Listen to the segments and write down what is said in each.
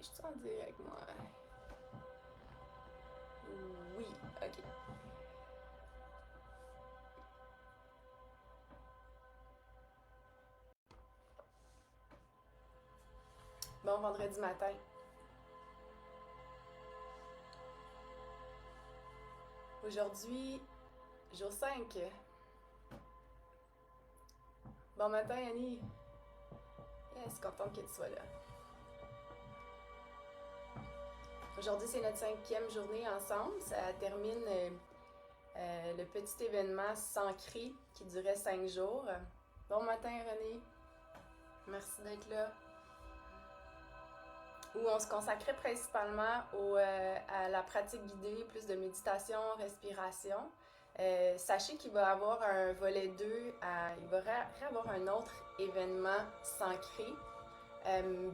Je suis en direct, moi. Oui, ok. Bon vendredi matin. Aujourd'hui, jour 5. Bon matin, Annie. Yes, contente que tu sois là. Aujourd'hui, c'est notre 5e journée ensemble. Ça termine le petit événement sans cri qui durait 5 jours. Bon matin, René. Merci d'être là. Où on se consacrait principalement à la pratique guidée, plus de méditation, respiration. Sachez qu'il va y avoir un volet 2, il va y avoir un autre événement s'ancré.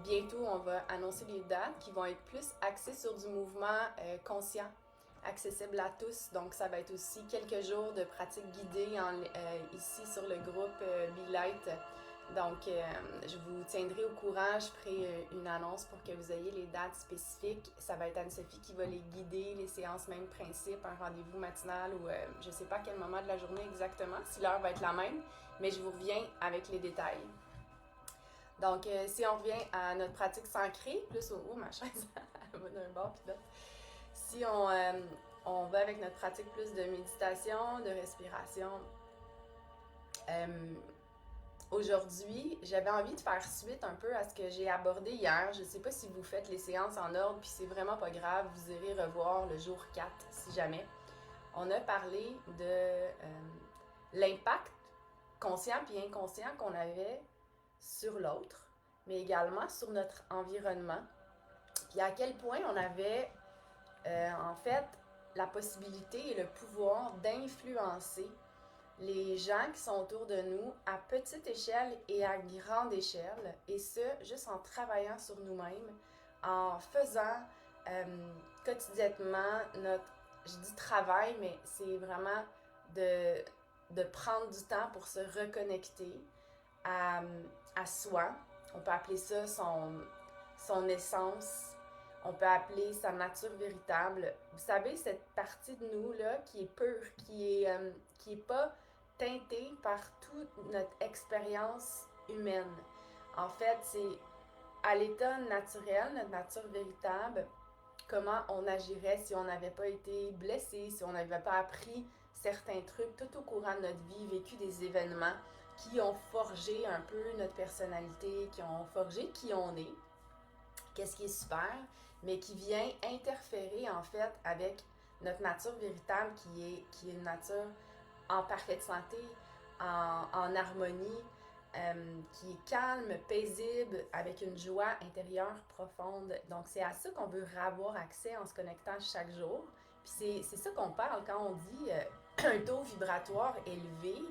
Bientôt, on va annoncer les dates qui vont être plus axées sur du mouvement conscient, accessible à tous. Donc, ça va être aussi quelques jours de pratique guidée ici sur le groupe Be Light. Donc, je vous tiendrai au courant, je ferai une annonce pour que vous ayez les dates spécifiques. Ça va être Anne-Sophie qui va les guider, les séances même principe, un rendez-vous matinal ou je ne sais pas à quel moment de la journée exactement, si l'heure va être la même, mais je vous reviens avec les détails. Donc, si on revient à notre pratique s'ancrée, plus oh, ma chaise, elle va d'un bord puis de l'autre. Si on va avec notre pratique plus de méditation, de respiration, aujourd'hui, j'avais envie de faire suite un peu à ce que j'ai abordé hier. Je ne sais pas si vous faites les séances en ordre, puis c'est vraiment pas grave, vous irez revoir le jour 4 si jamais. On a parlé de l'impact conscient puis inconscient qu'on avait sur l'autre, mais également sur notre environnement. Puis à quel point on avait en fait la possibilité et le pouvoir d'influencer les gens qui sont autour de nous à petite échelle et à grande échelle, et ce, juste en travaillant sur nous-mêmes, en faisant quotidiennement notre, je dis travail, mais c'est vraiment de prendre du temps pour se reconnecter à soi. On peut appeler ça son essence. On peut appeler sa nature véritable. Vous savez, cette partie de nous-là qui est pure, qui est pas teintée par toute notre expérience humaine. En fait, c'est à l'état naturel, notre nature véritable, comment on agirait si on n'avait pas été blessé, si on n'avait pas appris certains trucs tout au courant de notre vie, vécu des événements qui ont forgé un peu notre personnalité, qui ont forgé qui on est, qu'est-ce qui est super, mais qui vient interférer en fait avec notre nature véritable qui est une nature en parfaite santé, en harmonie, qui est calme, paisible, avec une joie intérieure profonde. Donc, c'est à ça qu'on veut avoir accès en se connectant chaque jour. Puis c'est ça qu'on parle quand on dit un taux vibratoire élevé.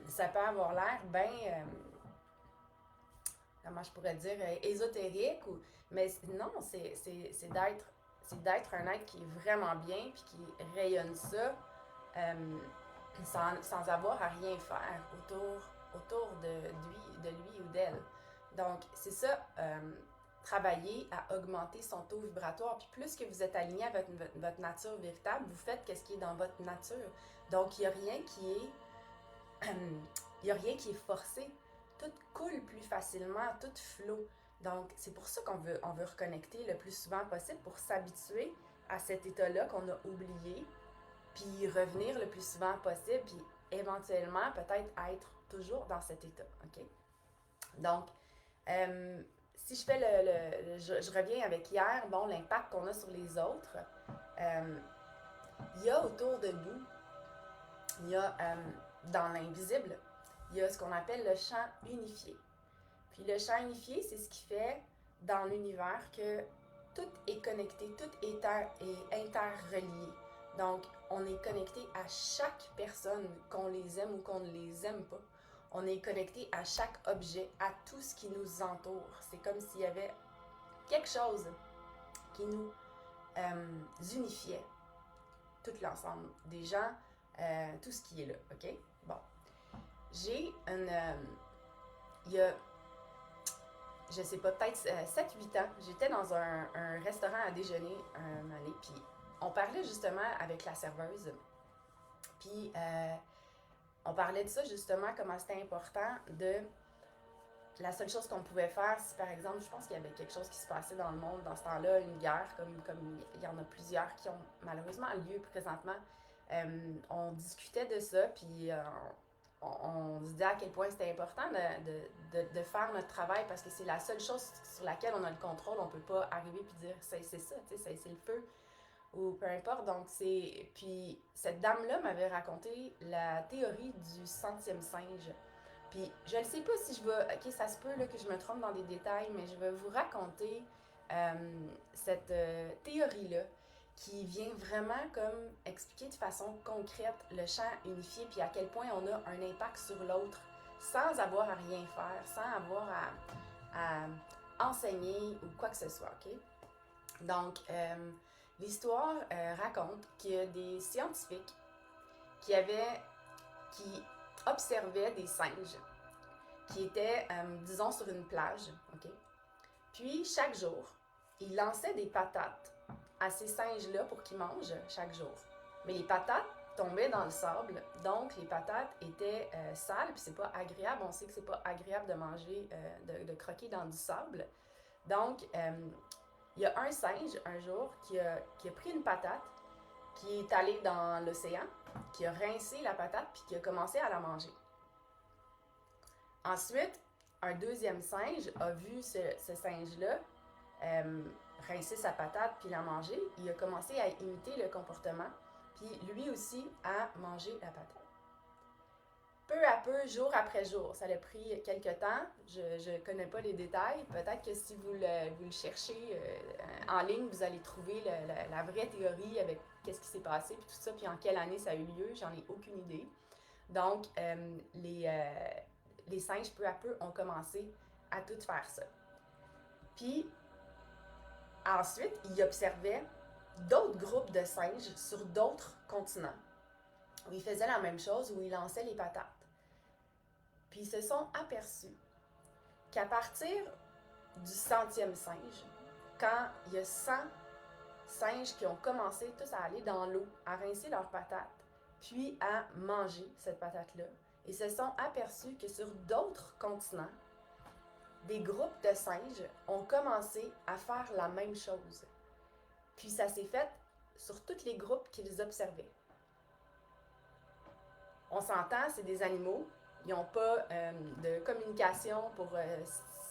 Ça peut avoir l'air bien, comment je pourrais dire, ésotérique, mais non, c'est d'être un être qui est vraiment bien puis qui rayonne ça sans avoir à rien faire autour de lui ou d'elle. Donc, c'est ça, travailler à augmenter son taux vibratoire. Puis plus que vous êtes aligné avec votre nature véritable, vous faites ce qui est dans votre nature. Donc, il n'y a rien qui est... il n'y a rien qui est forcé. Tout coule plus facilement, tout flot. Donc, c'est pour ça on veut reconnecter le plus souvent possible pour s'habituer à cet état-là qu'on a oublié, puis revenir le plus souvent possible, puis éventuellement peut-être être toujours dans cet état, ok? Donc, si je fais je reviens avec hier, bon, l'impact qu'on a sur les autres, il y a autour de nous, il y a dans l'invisible, il y a ce qu'on appelle le champ unifié. Puis le champ unifié, c'est ce qui fait dans l'univers que tout est connecté, tout est interrelié. Donc, on est connecté à chaque personne, qu'on les aime ou qu'on ne les aime pas. On est connecté à chaque objet, à tout ce qui nous entoure. C'est comme s'il y avait quelque chose qui nous unifiait, tout l'ensemble des gens, tout ce qui est là, ok? Bon. J'ai une... je sais pas, peut-être 7-8 ans, j'étais dans un restaurant à déjeuner un moment donné, puis on parlait justement avec la serveuse, puis on parlait de ça justement, comment c'était important de... La seule chose qu'on pouvait faire, si par exemple, je pense qu'il y avait quelque chose qui se passait dans le monde dans ce temps-là, une guerre, comme il y en a plusieurs qui ont malheureusement lieu présentement, on discutait de ça, puis on se disait à quel point c'était important de faire notre travail parce que c'est la seule chose sur laquelle on a le contrôle. On peut pas arriver puis dire c'est ça, c'est le feu ou peu importe. Donc c'est... Puis cette dame-là m'avait raconté la théorie du centième singe. Puis je ne sais pas si je vais... Ok, ça se peut là, que je me trompe dans des détails, mais je vais vous raconter cette théorie-là qui vient vraiment comme expliquer de façon concrète le champ unifié puis à quel point on a un impact sur l'autre sans avoir à rien faire, sans avoir à enseigner ou quoi que ce soit, ok? Donc, l'histoire raconte qu'il y a des scientifiques qui observaient des singes qui étaient, disons, sur une plage, ok? Puis, chaque jour, ils lançaient des patates à ces singes-là pour qu'ils mangent chaque jour. Mais les patates tombaient dans le sable, donc les patates étaient sales, puis c'est pas agréable. On sait que c'est pas agréable de manger, de croquer dans du sable. Donc, il y a un singe, un jour, qui a pris une patate, qui est allé dans l'océan, qui a rincé la patate, puis qui a commencé à la manger. Ensuite, un deuxième singe a vu ce singe-là rincer sa patate puis la manger. Il a commencé à imiter le comportement, puis lui aussi a mangé la patate. Peu à peu, jour après jour, ça a pris quelques temps. Je ne connais pas les détails. Peut-être que si vous le cherchez en ligne, vous allez trouver la vraie théorie avec qu'est-ce qui s'est passé, puis tout ça, puis en quelle année ça a eu lieu. J'en ai aucune idée. Donc, les singes, peu à peu, ont commencé à tout faire ça. Puis, ensuite, ils observaient d'autres groupes de singes sur d'autres continents, où ils faisaient la même chose, où ils lançaient les patates. Puis, ils se sont aperçus qu'à partir du 100e singe, quand il y a 100 singes qui ont commencé tous à aller dans l'eau, à rincer leurs patates, puis à manger cette patate-là, ils se sont aperçus que sur d'autres continents, des groupes de singes ont commencé à faire la même chose. Puis ça s'est fait sur tous les groupes qu'ils observaient. On s'entend, c'est des animaux, ils n'ont pas de communication pour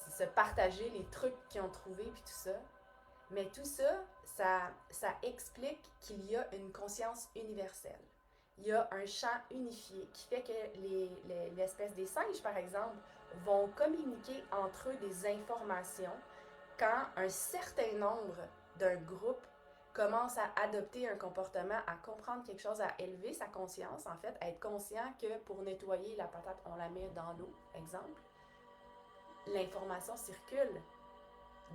se partager les trucs qu'ils ont trouvés puis tout ça. Mais tout ça, ça explique qu'il y a une conscience universelle. Il y a un champ unifié qui fait que l'espèce des singes, par exemple, vont communiquer entre eux des informations quand un certain nombre d'un groupe commence à adopter un comportement, à comprendre quelque chose, à élever sa conscience, en fait, à être conscient que pour nettoyer la patate, on la met dans l'eau, exemple. L'information circule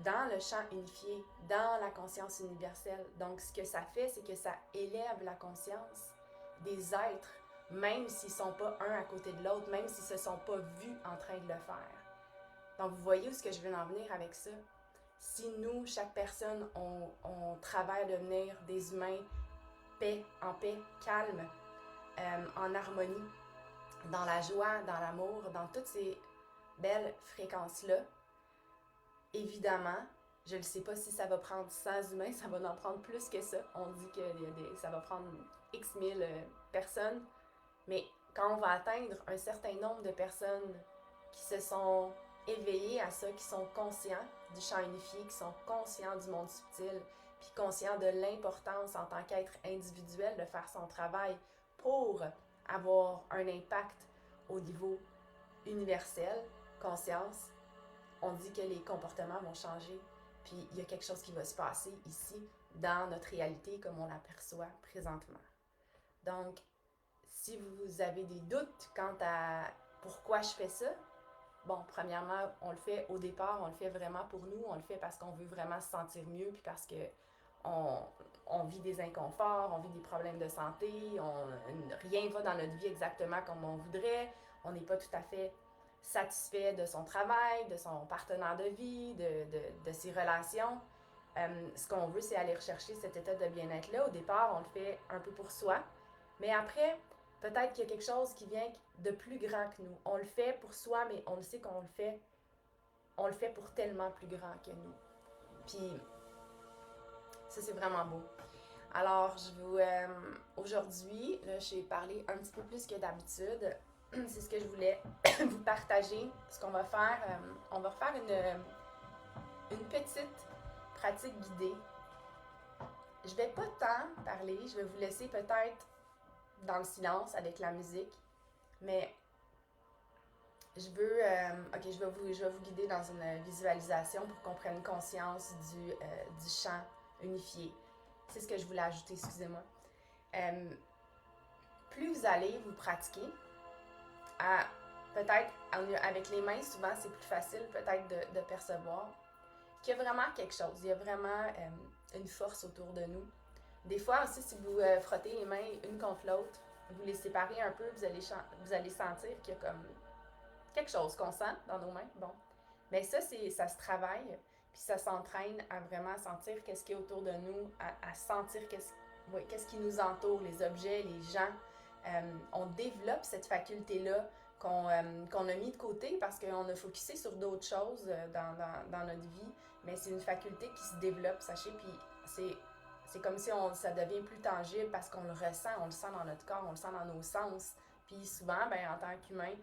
dans le champ unifié, dans la conscience universelle. Donc, ce que ça fait, c'est que ça élève la conscience des êtres, même s'ils ne sont pas un à côté de l'autre, même s'ils ne se sont pas vus en train de le faire. Donc, vous voyez où est-ce que je veux en venir avec ça? Si nous, chaque personne, on travaille à devenir des humains en paix, calmes, en harmonie, dans la joie, dans l'amour, dans toutes ces belles fréquences-là, évidemment, je ne sais pas si ça va prendre 100 humains, ça va en prendre plus que ça. On dit que ça va prendre X mille personnes, mais quand on va atteindre un certain nombre de personnes qui se sont éveillées à ça, qui sont conscients du champ unifié, qui sont conscients du monde subtil, puis conscients de l'importance en tant qu'être individuel de faire son travail pour avoir un impact au niveau universel, conscience, on dit que les comportements vont changer, puis il y a quelque chose qui va se passer ici, dans notre réalité, comme on l'aperçoit présentement. Donc, si vous avez des doutes quant à pourquoi je fais ça, bon, premièrement, on le fait au départ, on le fait vraiment pour nous, on le fait parce qu'on veut vraiment se sentir mieux, puis parce que on vit des inconforts, on vit des problèmes de santé, rien va dans notre vie exactement comme on voudrait, on n'est pas tout à fait satisfait de son travail, de son partenaire de vie, de ses relations. Ce qu'on veut, c'est aller rechercher cet état de bien-être-là. Au départ, on le fait un peu pour soi, mais après, peut-être qu'il y a quelque chose qui vient de plus grand que nous. On le fait pour soi, mais on le sait qu'on le fait pour tellement plus grand que nous. Puis, ça, c'est vraiment beau. Alors, aujourd'hui, là, j'ai parlé un petit peu plus que d'habitude. C'est ce que je voulais vous partager. Ce qu'on va faire, on va refaire une petite pratique guidée. Je vais pas tant parler, je vais vous laisser peut-être dans le silence avec la musique, mais je vais vous guider dans une visualisation pour qu'on prenne conscience du chant unifié. C'est ce que je voulais ajouter, excusez-moi. Plus vous allez vous pratiquer, peut-être avec les mains, souvent c'est plus facile peut-être de percevoir qu'il y a vraiment quelque chose, il y a vraiment une force autour de nous. Des fois aussi, si vous frottez les mains une contre l'autre, vous les séparez un peu, vous allez sentir qu'il y a comme quelque chose qu'on sent dans nos mains. Bon, mais ça se travaille, puis ça s'entraîne à vraiment sentir qu'est-ce qui est autour de nous, à sentir qu'est-ce qui nous entoure, les objets, les gens. On développe cette faculté-là qu'on a mis de côté parce qu'on a focusé sur d'autres choses dans notre vie, mais c'est une faculté qui se développe, sachez, puis c'est comme si ça devient plus tangible parce qu'on le ressent, on le sent dans notre corps, on le sent dans nos sens. Puis souvent, ben, en tant qu'humain,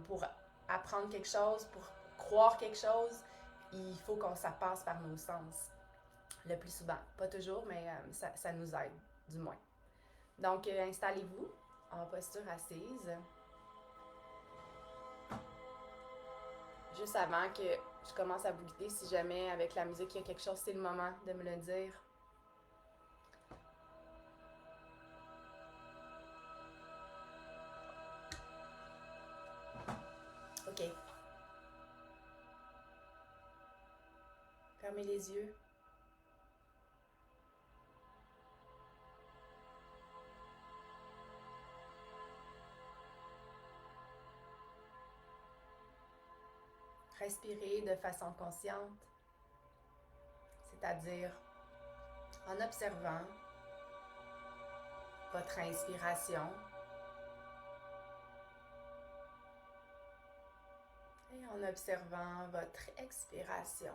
pour apprendre quelque chose, pour croire quelque chose, il faut qu'on ça passe par nos sens. Le plus souvent. Pas toujours, mais ça nous aide, du moins. Donc, installez-vous en posture assise. Juste avant que je commence à vous guider, si jamais avec la musique il y a quelque chose, c'est le moment de me le dire. OK. Fermez les yeux. Respirez de façon consciente, c'est-à-dire en observant votre inspiration et en observant votre expiration.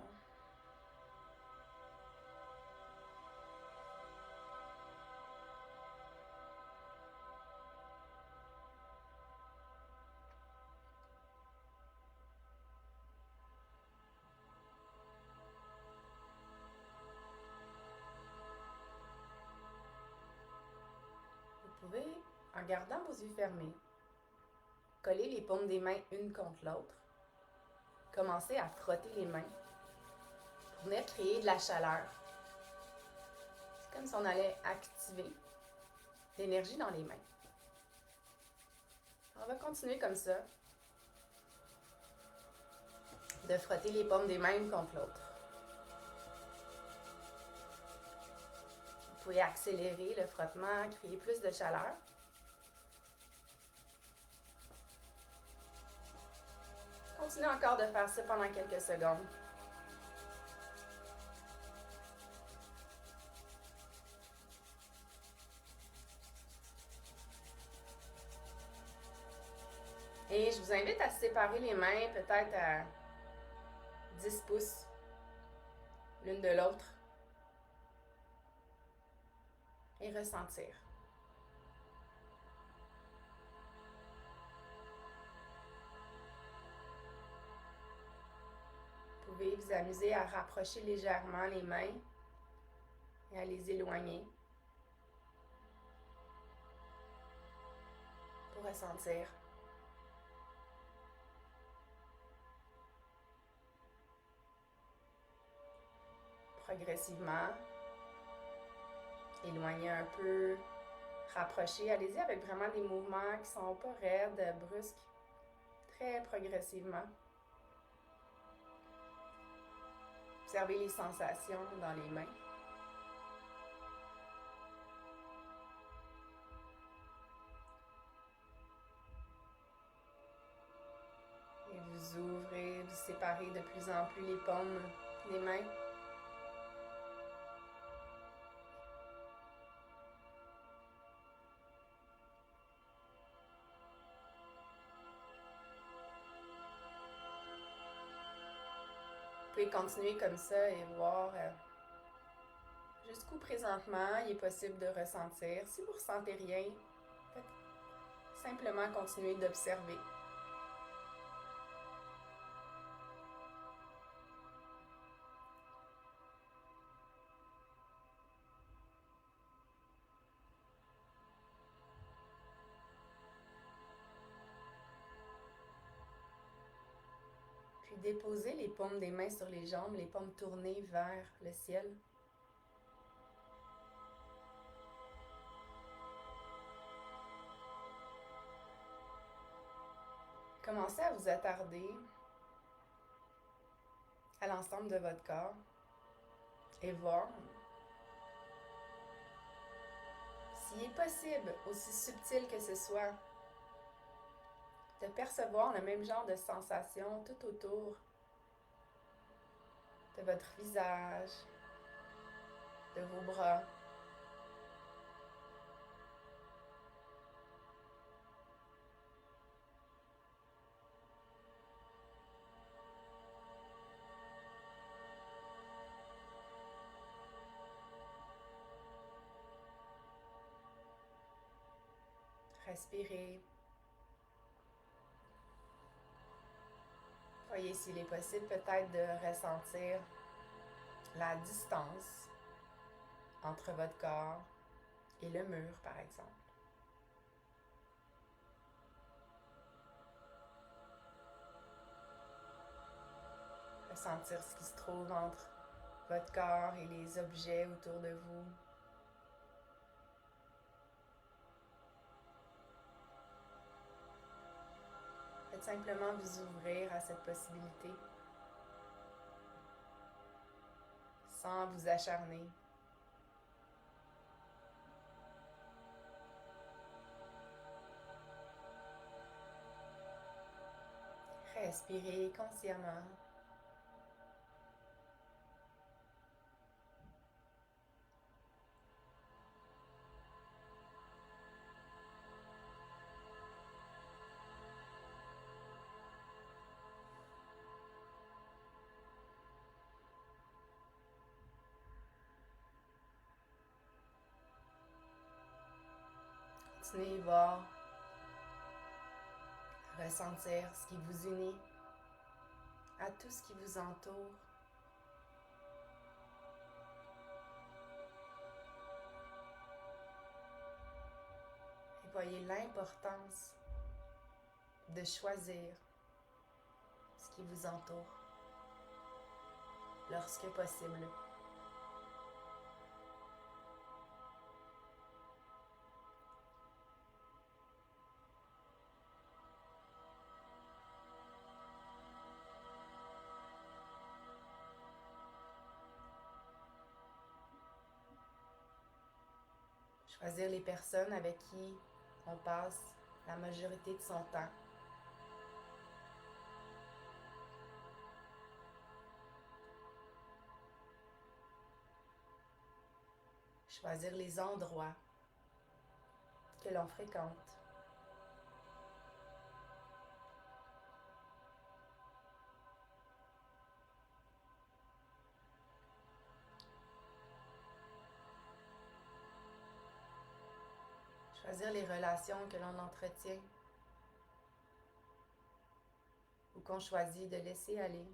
Vous pouvez, en gardant vos yeux fermés, coller les paumes des mains une contre l'autre. Commencez à frotter les mains pour venir créer de la chaleur. C'est comme si on allait activer l'énergie dans les mains. On va continuer comme ça, de frotter les paumes des mains une contre l'autre. Vous pouvez accélérer le frottement, créer plus de chaleur. Continuez encore de faire ça pendant quelques secondes. Et je vous invite à séparer les mains peut-être à 10 pouces l'une de l'autre et ressentir. Vous pouvez vous amuser à rapprocher légèrement les mains et à les éloigner pour ressentir. Progressivement, éloigner un peu, rapprocher. Allez-y avec vraiment des mouvements qui ne sont pas raides, brusques, très progressivement. Observez les sensations dans les mains. Vous ouvrez, vous séparez de plus en plus les paumes des mains. Vous pouvez continuer comme ça et voir jusqu'où présentement il est possible de ressentir. Si vous ne ressentez rien, faites simplement continuer d'observer. Puis déposez les paumes des mains sur les jambes, les paumes tournées vers le ciel. Commencez à vous attarder à l'ensemble de votre corps et voir s'il est possible, aussi subtil que ce soit, de percevoir le même genre de sensation tout autour de votre visage, de vos bras. Respirez. Voyez s'il est possible peut-être de ressentir la distance entre votre corps et le mur, par exemple. Ressentir ce qui se trouve entre votre corps et les objets autour de vous. Faites simplement vous ouvrir à cette possibilité sans vous acharner. Respirez consciemment. Continuez à voir, ressentir ce qui vous unit à tout ce qui vous entoure. Et voyez l'importance de choisir ce qui vous entoure lorsque possible. Choisir les personnes avec qui on passe la majorité de son temps. Choisir les endroits que l'on fréquente. Choisir les relations que l'on entretient ou qu'on choisit de laisser aller.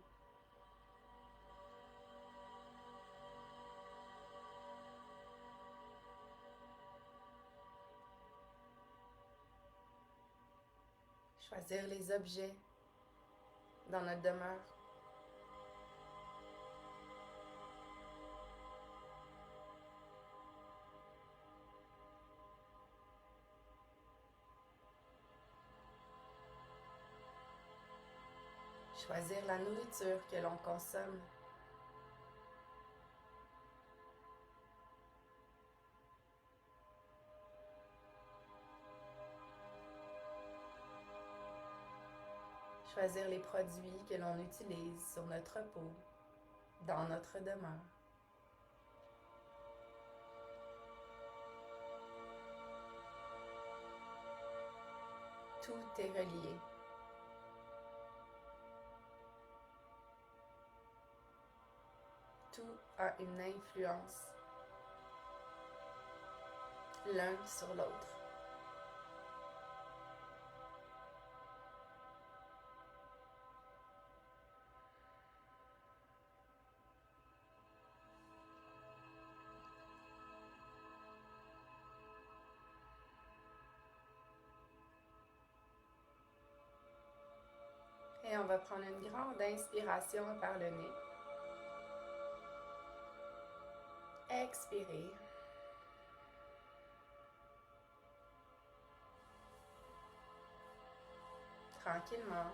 Choisir les objets dans notre demeure. Choisir la nourriture que l'on consomme. Choisir les produits que l'on utilise sur notre peau, dans notre demeure. Tout est relié. Tout a une influence l'un sur l'autre. Et on va prendre une grande inspiration par le nez. Expirez. Tranquillement,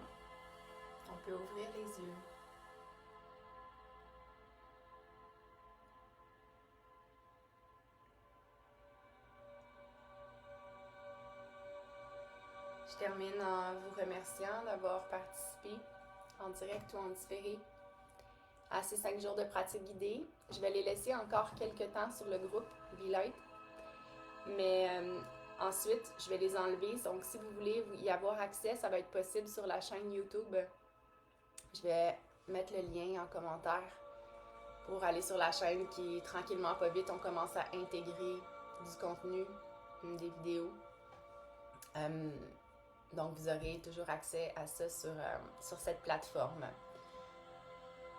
on peut ouvrir les yeux. Je termine en vous remerciant d'avoir participé en direct ou en différé à ces 5 jours de pratique guidée. Je vais les laisser encore quelques temps sur le groupe Be-Light, mais ensuite, je vais les enlever. Donc, si vous voulez y avoir accès, ça va être possible sur la chaîne YouTube. Je vais mettre le lien en commentaire pour aller sur la chaîne qui, tranquillement, pas vite, on commence à intégrer du contenu, des vidéos. Donc, vous aurez toujours accès à ça sur cette plateforme.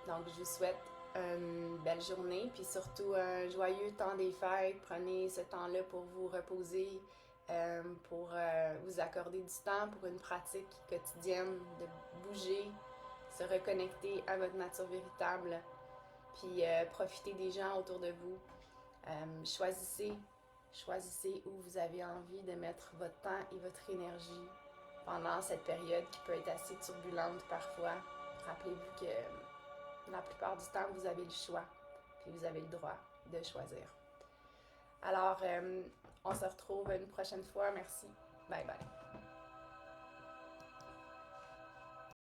Donc, je vous souhaite une belle journée, puis surtout un joyeux temps des fêtes. Prenez ce temps-là pour vous reposer, pour vous accorder du temps pour une pratique quotidienne, de bouger, se reconnecter à votre nature véritable, puis profitez des gens autour de vous. Choisissez où vous avez envie de mettre votre temps et votre énergie pendant cette période qui peut être assez turbulente parfois. Rappelez-vous que la plupart du temps, vous avez le choix, puis vous avez le droit de choisir. Alors, on se retrouve une prochaine fois. Merci. Bye bye.